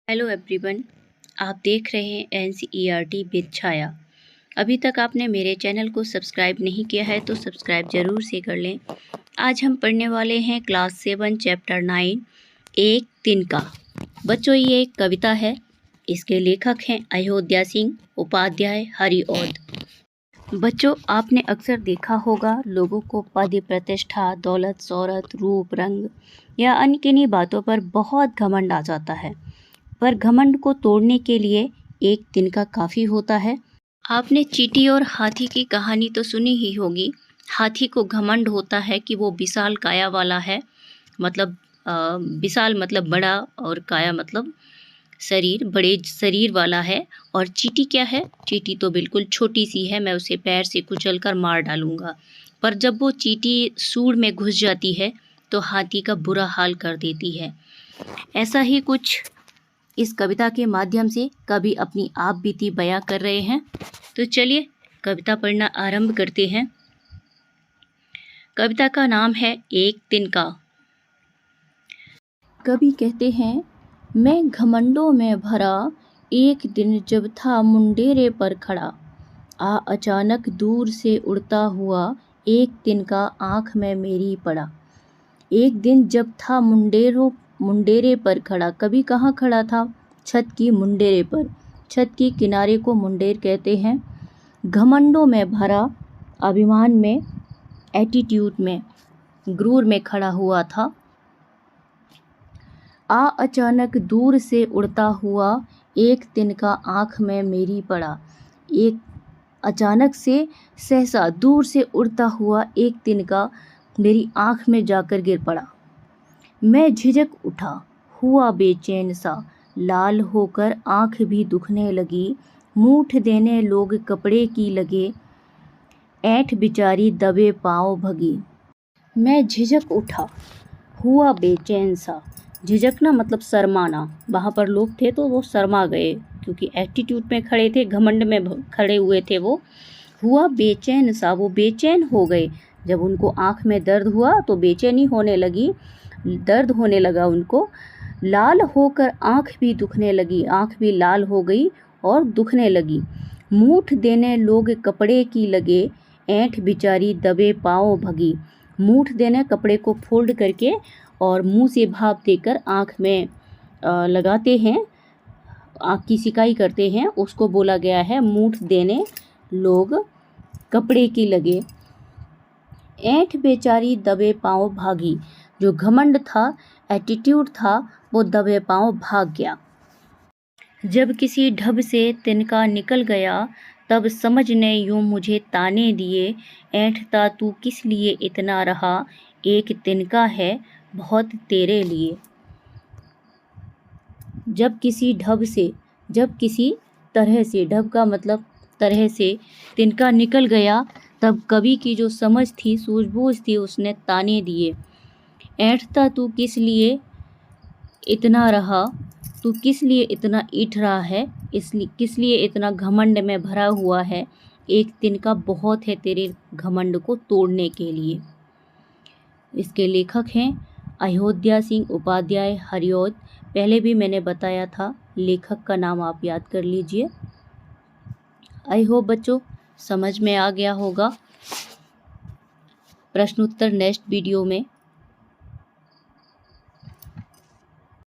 Hello everyone, आप देख रहे हैं NCERT विद छाया। अभी तक आपने मेरे चैनल को सब्सक्राइब नहीं किया है तो सब्सक्राइब ज़रूर से कर लें। आज हम पढ़ने वाले हैं क्लास 7 चैप्टर 9 एक तिनका। बच्चों, ये एक कविता है। इसके लेखक हैं अयोध्या सिंह उपाध्याय हरिऔध। बच्चों, आपने अक्सर देखा होगा लोगों को पद प्रतिष्ठा, दौलत, शोहरत, रूप, रंग या अन्य किन्हीं बातों पर बहुत घमंड आ जाता है। पर घमंड को तोड़ने के लिए एक तिनका काफ़ी होता है। आपने चींटी और हाथी की कहानी तो सुनी ही होगी। हाथी को घमंड होता है कि वो विशाल काया वाला है, मतलब विशाल मतलब बड़ा, और काया मतलब शरीर, बड़े शरीर वाला है। और चींटी क्या है? चींटी तो बिल्कुल छोटी सी है, मैं उसे पैर से कुचल कर मार डालूंगा। पर जब वो चींटी सूंड में घुस जाती है तो हाथी का बुरा हाल कर देती है। ऐसा ही कुछ इस कविता के माध्यम से कवि अपनी आप बीती बयां कर रहे हैं। तो चलिए कविता पढ़ना आरंभ करते हैं। कविता का नाम है एक तिनका। कवि कहते हैं, मैं घमंडों में भरा, एक दिन जब था मुंडेरे पर खड़ा, आ अचानक दूर से उड़ता हुआ, एक तिनका आँख में मेरी पड़ा। एक दिन जब था मुंडेरे पर खड़ा। कभी कहाँ खड़ा था? छत की मुंडेरे पर। छत की किनारे को मुंडेर कहते हैं। घमंडों में भरा, अभिमान में, एटीट्यूड में, गुरूर में खड़ा हुआ था। आ अचानक दूर से उड़ता हुआ, एक तिनका आँख में मेरी पड़ा। एक अचानक से, सहसा, दूर से उड़ता हुआ एक तिनका मेरी आँख में जाकर गिर पड़ा। मैं झिझक उठा, हुआ बेचैन सा, लाल होकर आँख भी दुखने लगी। मूठ देने लोग कपड़े की लगे, ऐंठ बिचारी दबे पाँव भगी। मैं झिझक उठा, हुआ बेचैन सा। झिझकना मतलब शर्माना। वहाँ पर लोग थे तो वो शर्मा गए, क्योंकि एटीट्यूड में खड़े थे, घमंड में खड़े हुए थे वो। हुआ बेचैन सा, वो बेचैन हो गए। जब उनको आँख में दर्द हुआ तो बेचैनी होने लगी, दर्द होने लगा उनको। लाल होकर आँख भी दुखने लगी, आँख भी लाल हो गई और दुखने लगी। मूठ देने लोग कपड़े की लगे, ऐंठ बिचारी दबे पाँव भगी। मूठ देने कपड़े को फोल्ड करके और मुंह से भाप देकर आँख में लगाते हैं, आँख की सिकाई करते हैं, उसको बोला गया है मूठ देने लोग कपड़े की लगे, ऐंठ बेचारी दबे पाँव भागी। जो घमंड था, एटीट्यूड था, वो दबे पाँव भाग गया। जब किसी ढब से तिनका निकल गया, तब समझ ने यूं मुझे ताने दिए, ऐंठता तू किस लिए इतना रहा, एक तिनका है बहुत तेरे लिए। जब किसी ढब से, जब किसी तरह से, ढब का मतलब तरह से, तिनका निकल गया, तब कवि की जो समझ थी, सूझबूझ थी, उसने ताने दिए। ऐंठता तू किस लिए इतना रहा, तू किस लिए इतना ईठ रहा है, इसलिए किस लिए इतना घमंड में भरा हुआ है, एक तिनका बहुत है तेरे घमंड को तोड़ने के लिए। इसके लेखक हैं अयोध्या सिंह उपाध्याय हरिऔध। पहले भी मैंने बताया था, लेखक का नाम आप याद कर लीजिए। आई होप बच्चों समझ में आ गया होगा। प्रश्नोत्तर नेक्स्ट वीडियो में